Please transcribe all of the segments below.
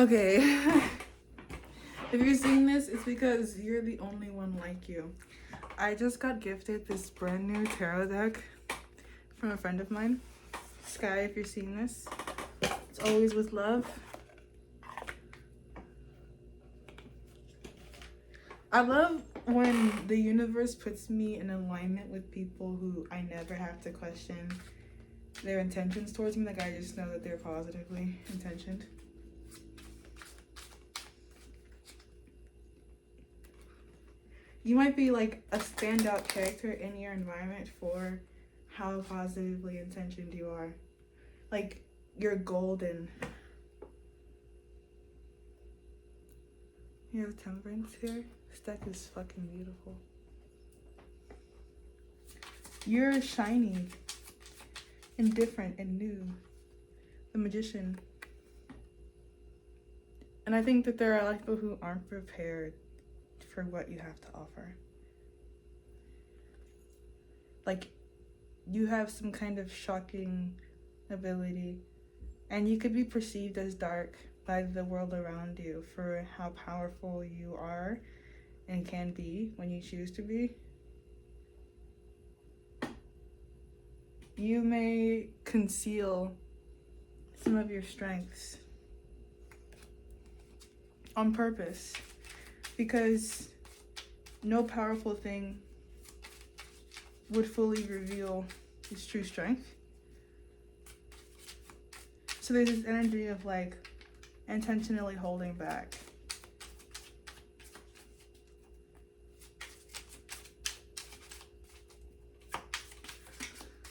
Okay. If you're seeing this, it's because you're the only one like you. I just got gifted this brand new tarot deck from a friend of mine. Sky, if you're seeing this, it's always with love. I love when the universe puts me in alignment with people who I never have to question their intentions towards me. Like, I just know that they're positively intentioned. You might be like a standout character in your environment for how positively intentioned you are. Like, you're golden. You have temperance here. This deck is fucking beautiful. You're shiny and different and new. The magician. And I think that there are a lot of people who aren't prepared for what you have to offer. Like, you have some kind of shocking ability, and you could be perceived as dark by the world around you for how powerful you are and can be when you choose to be. You may conceal some of your strengths on purpose, because no powerful thing would fully reveal its true strength. So there's this energy of like intentionally holding back.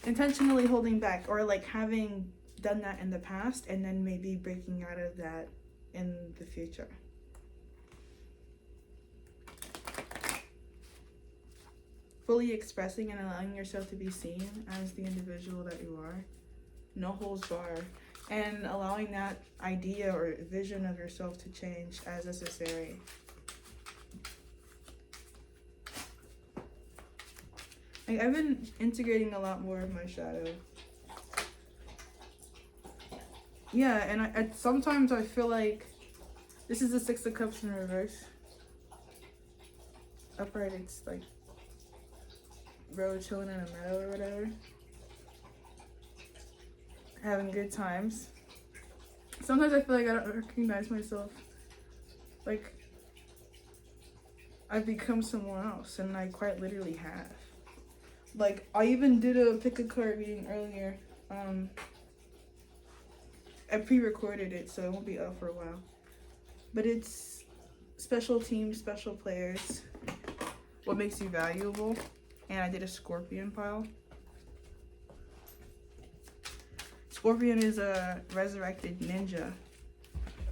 Intentionally holding back, or like having done that in the past and then maybe breaking out of that in the future. Fully expressing and allowing yourself to be seen as the individual that you are. No holds barred. And allowing that idea or vision of yourself to change as necessary. Like, I've been integrating a lot more of my shadow. Yeah, and I sometimes I feel like this is the Six of Cups in reverse. Upright, it's like bro chilling in a meadow or whatever, having good times. Sometimes I feel like I don't recognize myself. Like, I've become someone else, and I quite literally have. Like, I even did a pick a card reading earlier. I pre-recorded it, so it won't be up for a while. But it's special teams, special players, what makes you valuable. And I did a Scorpion pile. Scorpion is a resurrected ninja,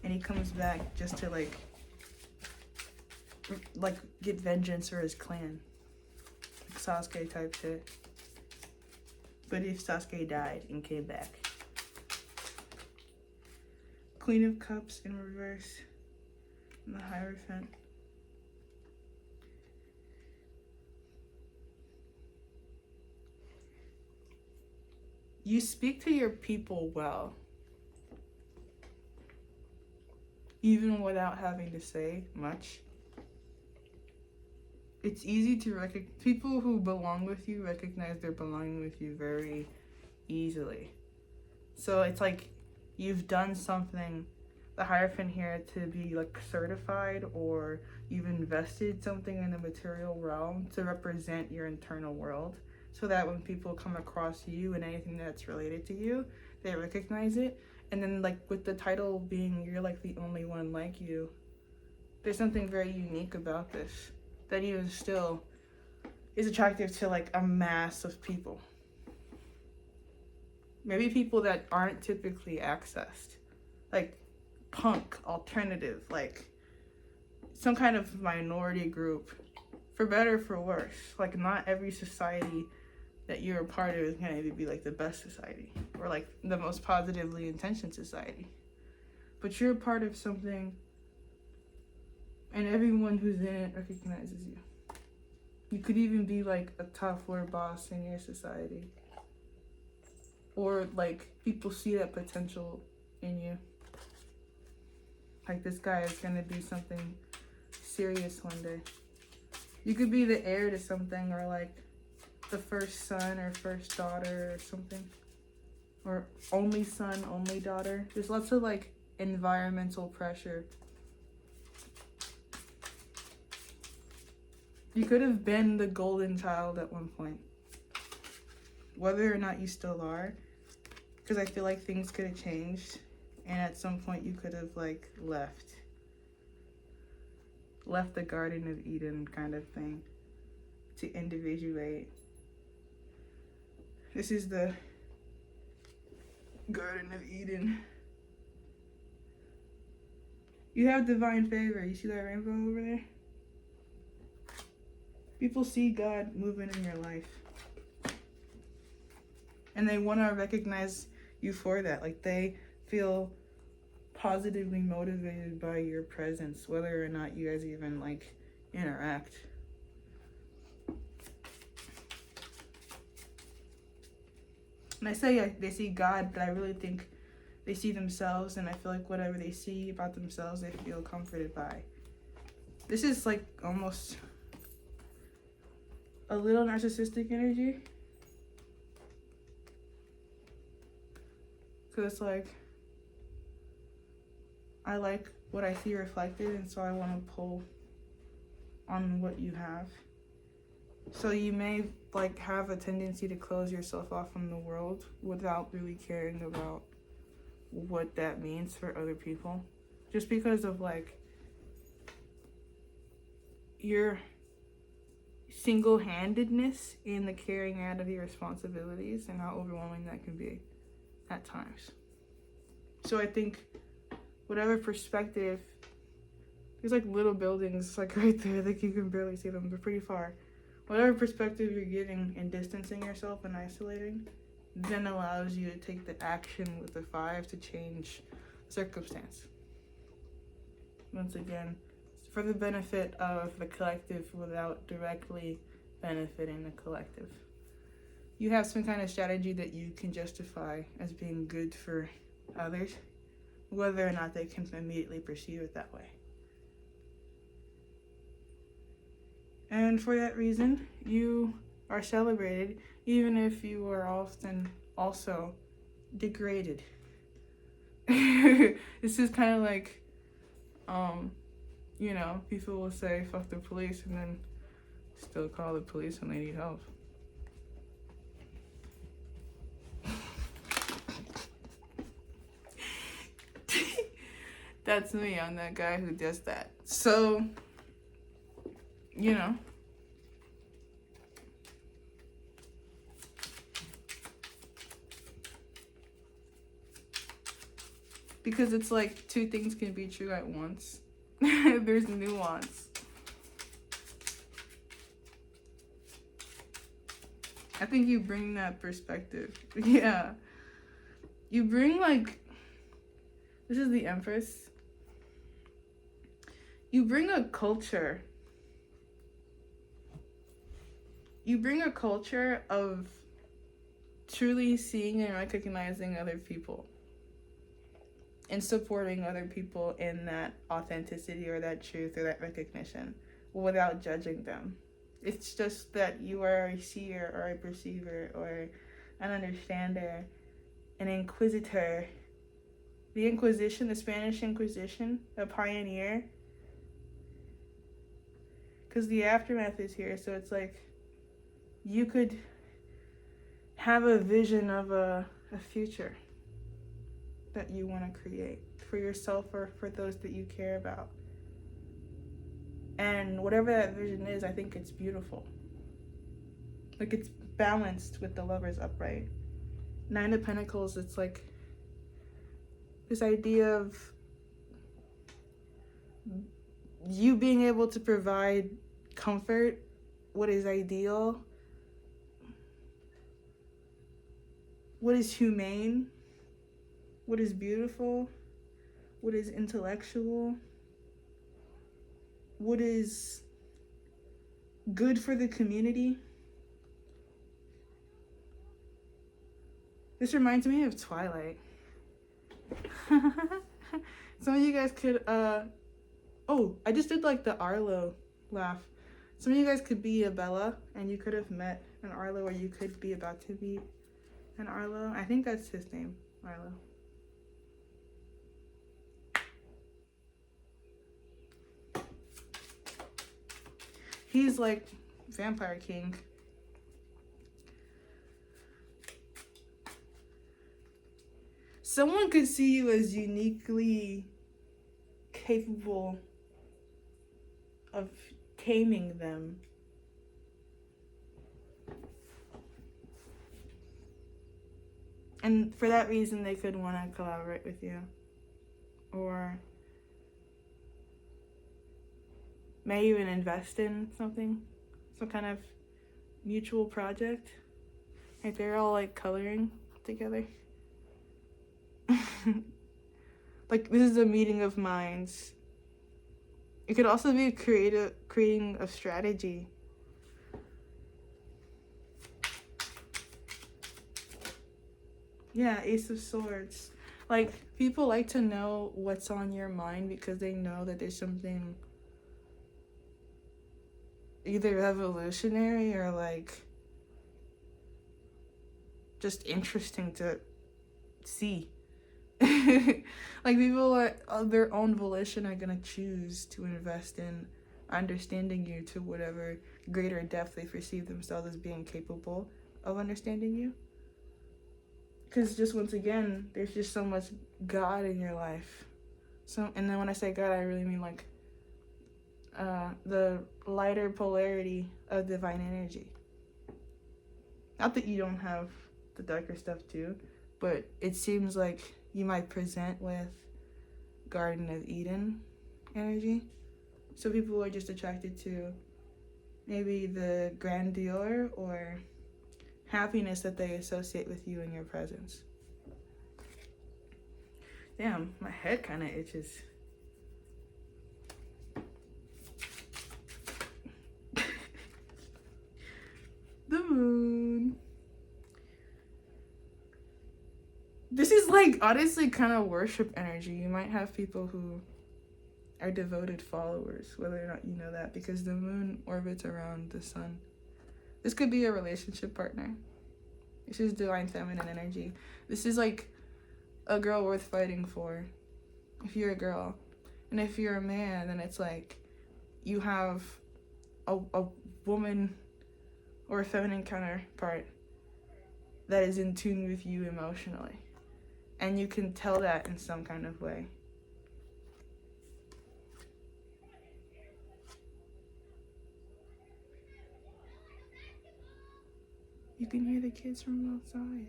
and he comes back just to like get vengeance for his clan, like Sasuke type shit. But if Sasuke died and came back. Queen of Cups in reverse, and the Hierophant. You speak to your people well, even without having to say much. It's easy to recognize, people who belong with you recognize they're belonging with you very easily. So it's like you've done something, the Hierophant here, to be like certified, or you've invested something in the material realm to represent your internal world. So that when people come across you and anything that's related to you, they recognize it. And then like with the title being you're like the only one like you, there's something very unique about this that even still is attractive to like a mass of people. Maybe people that aren't typically accessed. Like punk, alternative, like some kind of minority group, for better or for worse. Like, not every society that you're a part of is going to be like the best society or like the most positively intentioned society. But you're a part of something, and everyone who's in it recognizes you. You could even be like a top floor boss in your society. Or like people see that potential in you. Like, this guy is gonna be something serious one day. You could be the heir to something, or like the first son or first daughter or something. Or only son, only daughter. There's lots of like environmental pressure. You could have been the golden child at one point. Whether or not you still are. Because I feel like things could have changed. And at some point you could have like left the Garden of Eden kind of thing. To individuate. This is the Garden of Eden. You have divine favor. You see that rainbow over there? People see God moving in your life. And they want to recognize you for that. Like, they feel positively motivated by your presence, whether or not you guys even like interact. And I say they see God, but I really think they see themselves, and I feel like whatever they see about themselves, they feel comforted by. This is like almost a little narcissistic energy. So it's like, I like what I see reflected, and so I want to pull on what you have. So you may like have a tendency to close yourself off from the world without really caring about what that means for other people. Just because of like your single-handedness in the carrying out of your responsibilities and how overwhelming that can be at times. So I think whatever perspective, there's like little buildings like right there, like you can barely see them, they're pretty far. Whatever perspective you're giving and distancing yourself and isolating, then allows you to take the action with the 5 to change circumstance. Once again, for the benefit of the collective without directly benefiting the collective. You have some kind of strategy that you can justify as being good for others, whether or not they can immediately perceive it that way. And for that reason, you are celebrated, even if you are often also degraded. This is kind of like, you know, people will say, fuck the police, and then still call the police when they need help. That's me. I'm that guy who does that. So, you know. Because it's like two things can be true at once. There's nuance. I think you bring that perspective. Yeah. You bring like, this is the Empress. You bring a culture. You bring a culture of truly seeing and recognizing other people. And supporting other people in that authenticity or that truth or that recognition without judging them. It's just that you are a seer or a perceiver or an understander, an inquisitor. The Inquisition, the Spanish Inquisition, a pioneer. Because the aftermath is here, so it's like you could have a vision of a future that you want to create for yourself or for those that you care about. And whatever that vision is, I think it's beautiful. Like, it's balanced with the Lovers upright. 9 of Pentacles, it's like this idea of you being able to provide comfort, what is ideal, what is humane, what is beautiful, what is intellectual, what is good for the community. This reminds me of Twilight. Some of you guys could, oh, I just did like the Arlo laugh. Some of you guys could be a Bella, and you could have met an Arlo, or you could be about to be an Arlo. I think that's his name, Arlo. He's like vampire king. Someone could see you as uniquely capable of taming them. And for that reason, they could want to collaborate with you. Or may even invest in something. Some kind of mutual project. Like they're all like coloring together. Like this is a meeting of minds. It could also be creating a strategy. Yeah, Ace of Swords. Like, people like to know what's on your mind because they know that there's something either revolutionary or, like, just interesting to see. Like, people are, of their own volition, are gonna choose to invest in understanding you to whatever greater depth they perceive themselves as being capable of understanding you. Because just once again, there's just so much God in your life. So, and then when I say God, I really mean like the lighter polarity of divine energy. Not that you don't have the darker stuff too, but it seems like you might present with Garden of Eden energy. So people are just attracted to maybe the grandeur or happiness that they associate with you in your presence. Damn, my head kind of itches. The moon. This is like honestly kind of worship energy. You might have people who are devoted followers, whether or not you know that, because the moon orbits around the sun. This could be a relationship partner. This is divine feminine energy. This is like a girl worth fighting for, if you're a girl. And if you're a man, then it's like you have a woman or a feminine counterpart that is in tune with you emotionally. And you can tell that in some kind of way. You can hear the kids from outside.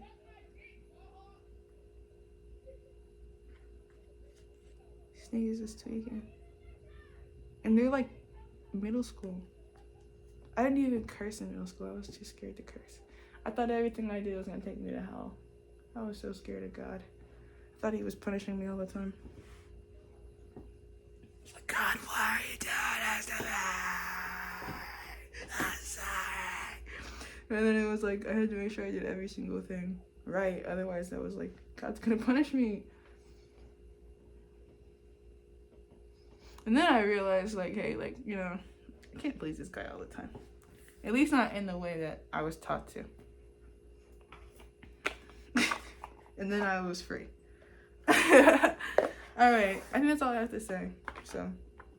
Sneeze is tweaking. And they're like middle school. I didn't even curse in middle school. I was too scared to curse. I thought everything I did was gonna take me to hell. I was so scared of God. I thought he was punishing me all the time. It's like, God, why are you doing this to me? I'm sorry. And then it was like, I had to make sure I did every single thing right. Otherwise, I was like, God's gonna punish me. And then I realized, like, hey, like, you know, I can't please this guy all the time. At least not in the way that I was taught to. And then I was free. All right. I think that's all I have to say. So.